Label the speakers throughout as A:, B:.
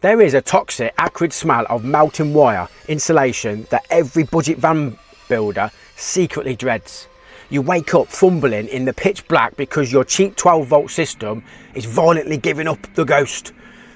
A: There is a toxic, acrid smell of melting wire insulation that every budget van builder secretly dreads. You wake up fumbling in the pitch black because your cheap 12-volt system is violently giving up the ghost,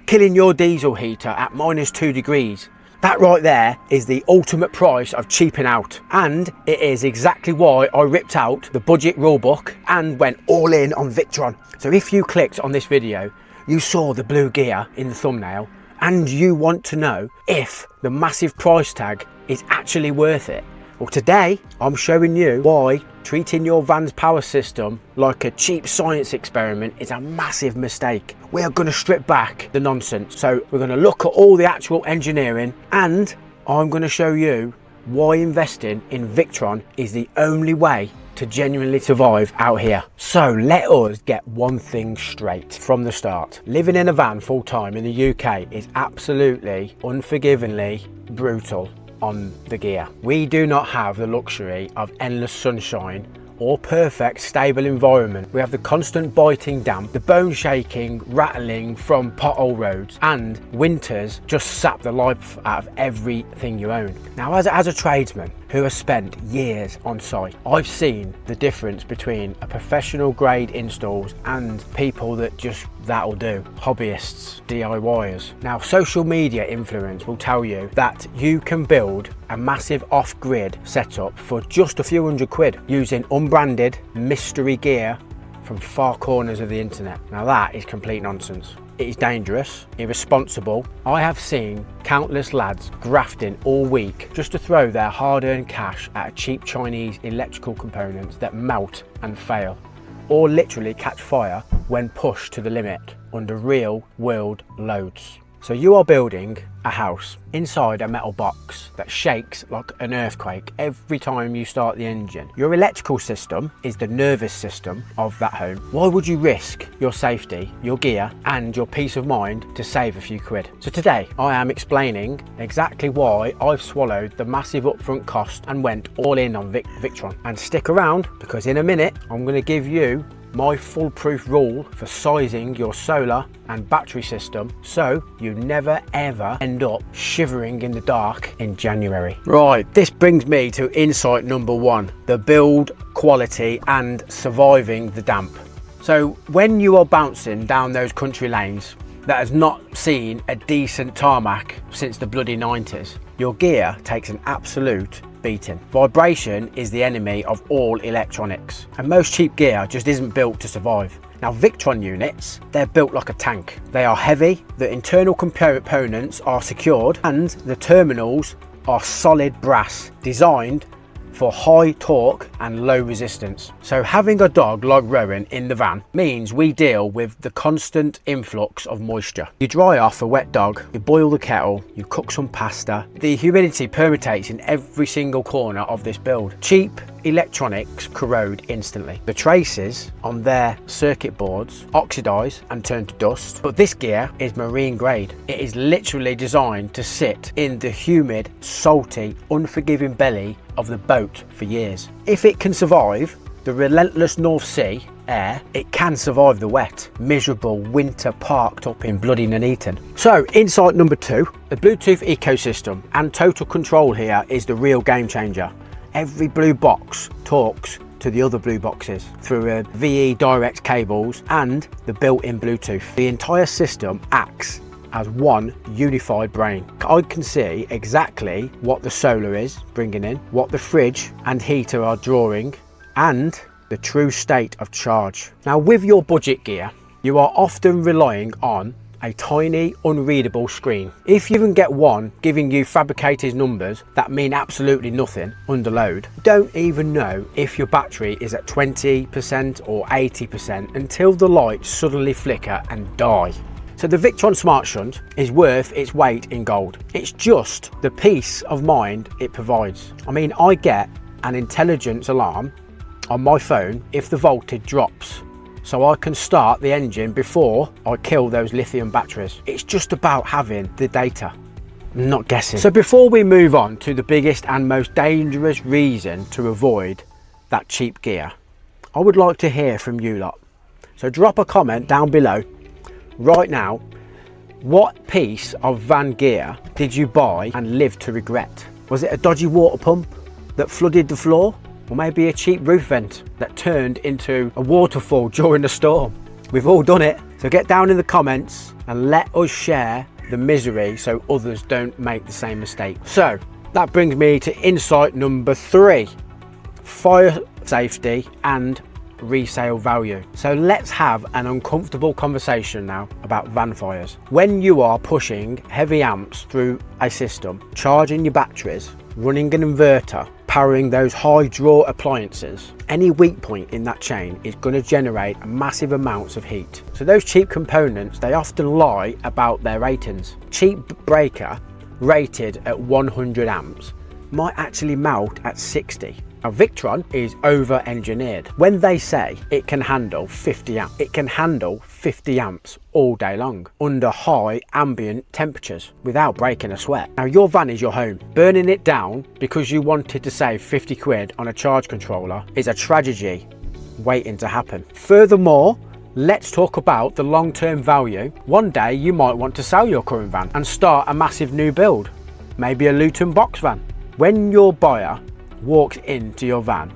A: killing your diesel heater at -2 degrees. That right there is the ultimate price of cheaping out, and it is exactly why I ripped out the budget rulebook and went all in on Victron. So if you clicked on this video, you saw the blue gear in the thumbnail, and you want to know if the massive price tag is actually worth it. Well, today I'm showing you why treating your van's power system like a cheap science experiment is a massive mistake. We are going to strip back the nonsense. So we're going to look at all the actual engineering, and I'm going to show you why investing in Victron is the only way to genuinely survive out here. So let us get one thing straight from the start. Living in a van full time in the UK is absolutely unforgivingly brutal on the gear. We do not have the luxury of endless sunshine or perfect stable environment. We have the constant biting damp, the bone shaking, rattling from pothole roads, and winters just sap the life out of everything you own. Now, as a tradesman who has spent years on site, I've seen the difference between a professional grade installs and people that just that'll do, hobbyists, DIYers. Now, social media influence will tell you that you can build a massive off-grid setup for just a few £100 using unbranded mystery gear from far corners of the internet. Now that is complete nonsense. It is dangerous, irresponsible. I have seen countless lads grafting all week just to throw their hard-earned cash at cheap Chinese electrical components that melt and fail, or literally catch fire when pushed to the limit under real world loads. So you are building a house inside a metal box that shakes like an earthquake every time you start the engine. Your electrical system is the nervous system of that home. Why would you risk your safety, your gear, and your peace of mind to save a few quid? So today I am explaining exactly why I've swallowed the massive upfront cost and went all in on Victron. And stick around, because in a minute I'm going to give you my foolproof rule for sizing your solar and battery system so you never ever end up shivering in the dark in January. Right, this brings me to insight number one, the build quality and surviving the damp. So when you are bouncing down those country lanes that has not seen a decent tarmac since the bloody 90s, your gear takes an absolute beating. Vibration is the enemy of all electronics, and most cheap gear just isn't built to survive. Now, Victron units, they're built like a tank. They are heavy, the internal components are secured, and the terminals are solid brass, designed for high torque and low resistance. So having a dog like Rowan in the van means we deal with the constant influx of moisture. You dry off a wet dog, you boil the kettle, you cook some pasta. The humidity permeates in every single corner of this build. Cheap electronics corrode instantly. The traces on their circuit boards oxidize and turn to dust, but this gear is marine grade. It is literally designed to sit in the humid, salty, unforgiving belly of the boat for years. If it can survive the relentless North Sea air, it can survive the wet, miserable winter parked up in bloody Nuneaton. So insight number two, the Bluetooth ecosystem and total control here is the real game changer. Every blue box talks to the other blue boxes through a VE direct cables and the built-in Bluetooth. The entire system acts as one unified brain. I can see exactly what the solar is bringing in, what the fridge and heater are drawing, and the true state of charge. Now, with your budget gear, you are often relying on a tiny unreadable screen. If you even get one giving you fabricated numbers that mean absolutely nothing under load, you don't even know if your battery is at 20% or 80% until the lights suddenly flicker and die. So the Victron Smart Shunt is worth its weight in gold. It's just the peace of mind it provides. I mean, I get an intelligence alarm on my phone if the voltage drops, so I can start the engine before I kill those lithium batteries. It's just about having the data, I'm not guessing. So before we move on to the biggest and most dangerous reason to avoid that cheap gear, I would like to hear from you lot. So drop a comment down below right now What piece of van gear did you buy and live to regret? Was it a dodgy water pump that flooded the floor? Or maybe a cheap roof vent that turned into a waterfall during a storm? We've all done it. So get down in the comments and let us share the misery so others don't make the same mistake. So that brings me to insight number 3, fire safety and resale value. So let's have an uncomfortable conversation now about van fires. When you are pushing heavy amps through a system, charging your batteries, running an inverter, powering those high draw appliances, any weak point in that chain is going to generate massive amounts of heat. So those cheap components, they often lie about their ratings. Cheap breaker rated at 100 amps might actually melt at 60. Now Victron is over-engineered. When they say it can handle 50 amps, it can handle 50 amps all day long under high ambient temperatures without breaking a sweat. Now your van is your home. Burning it down because you wanted to save 50 quid on a charge controller is a tragedy waiting to happen. Furthermore, let's talk about the long-term value. One day you might want to sell your current van and start a massive new build, maybe a Luton box van. When your buyer walks into your van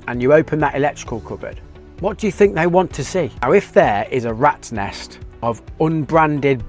A: and you open that electrical cupboard, what do you think they want to see? Now if there is a rat's nest of unbranded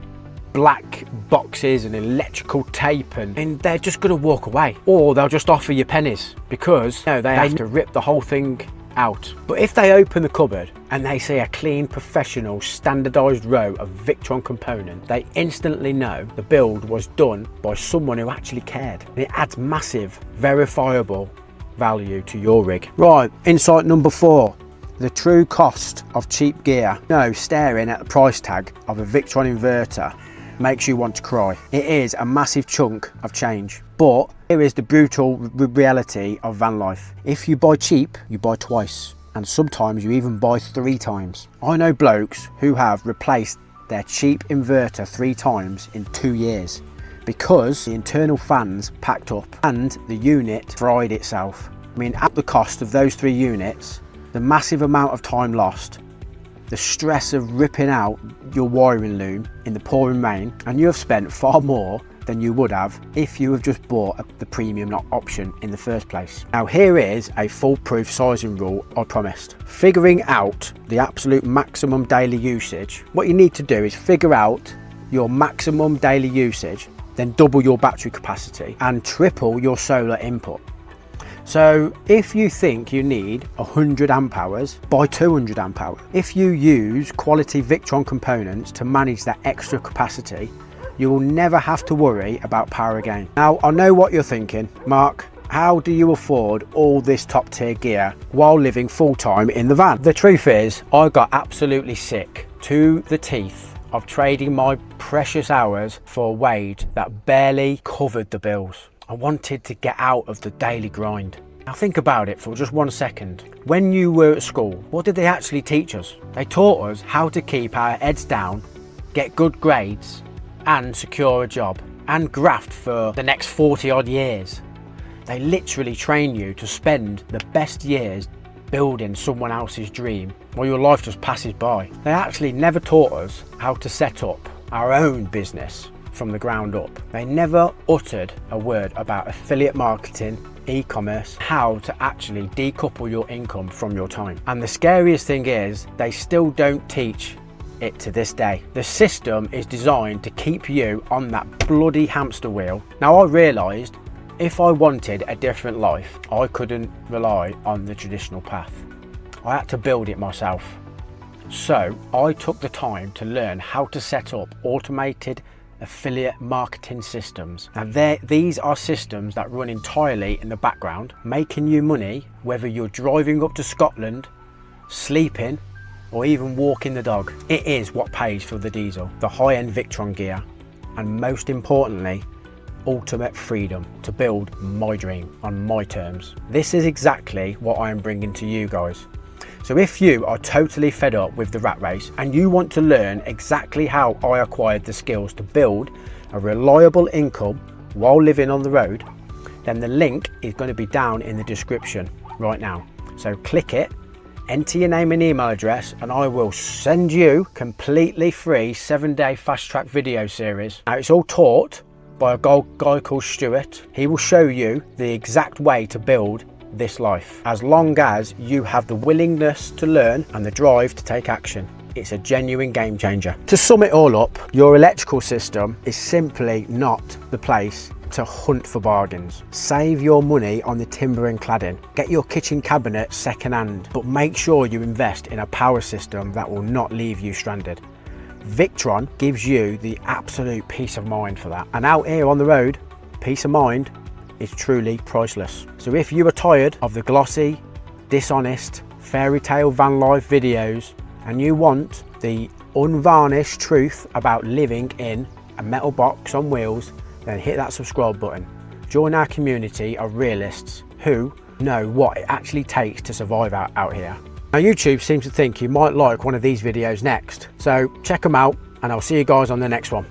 A: black boxes and electrical tape, and they're just going to walk away, or they'll just offer you pennies because they have to rip the whole thing out. But if they open the cupboard and they see a clean, professional, standardized row of Victron components, they instantly know the build was done by someone who actually cared. And it adds massive, verifiable value to your rig. Right, insight number 4, the true cost of cheap gear. No, staring at the price tag of a Victron inverter makes you want to cry. It is a massive chunk of change. But here is the brutal reality of van life. If you buy cheap, you buy twice. And sometimes you even buy 3 times. I know blokes who have replaced their cheap inverter 3 times in 2 years because the internal fans packed up and the unit fried itself. I mean, at the cost of those 3 units, the massive amount of time lost, the stress of ripping out your wiring loom in the pouring rain, and you have spent far more than you would have if you have just bought the premium option in the first place. Now here is a foolproof sizing rule I promised. Figuring out the absolute maximum daily usage, what you need to do is figure out your maximum daily usage, then double your battery capacity and triple your solar input. So if you think you need 100 amp hours, buy 200 amp hours. If you use quality Victron components to manage that extra capacity, you will never have to worry about power again. Now, I know what you're thinking, Mark, how do you afford all this top tier gear while living full time in the van? The truth is, I got absolutely sick to the teeth of trading my precious hours for a wage that barely covered the bills. I wanted to get out of the daily grind. Now think about it for just 1 second. When you were at school, what did they actually teach us? They taught us how to keep our heads down, get good grades, and secure a job, and graft for the next 40 odd years. They literally train you to spend the best years building someone else's dream while your life just passes by. They actually never taught us how to set up our own business from the ground up. They never uttered a word about affiliate marketing, e-commerce, how to actually decouple your income from your time. And the scariest thing is, they still don't teach it to this day. The system is designed to keep you on that bloody hamster wheel. Now I realised if I wanted a different life, I couldn't rely on the traditional path. I had to build it myself. So I took the time to learn how to set up automated affiliate marketing systems. Now these are systems that run entirely in the background, making you money whether you're driving up to Scotland, sleeping, or even walking the dog. It is what pays for the diesel, the high-end Victron gear, and most importantly, ultimate freedom to build my dream on my terms. This is exactly what I am bringing to you guys. So if you are totally fed up with the rat race and you want to learn exactly how I acquired the skills to build a reliable income while living on the road, then the link is going to be down in the description right now. So click it, enter your name and email address and I will send you completely free 7-day fast track video series. Now it's all taught by a guy called Stuart. He will show you the exact way to build this life, as long as you have the willingness to learn and the drive to take action. It's a genuine game changer. To sum it all up, your electrical system is simply not the place to hunt for bargains. Save your money on the timber and cladding. Get your kitchen cabinet second hand, but make sure you invest in a power system that will not leave you stranded. Victron gives you the absolute peace of mind for that. And out here on the road, peace of mind is truly priceless. So if you are tired of the glossy, dishonest, fairy tale van life videos and you want the unvarnished truth about living in a metal box on wheels, then hit that subscribe button. Join our community of realists who know what it actually takes to survive out here. Now YouTube seems to think you might like one of these videos next, so check them out and I'll see you guys on the next one.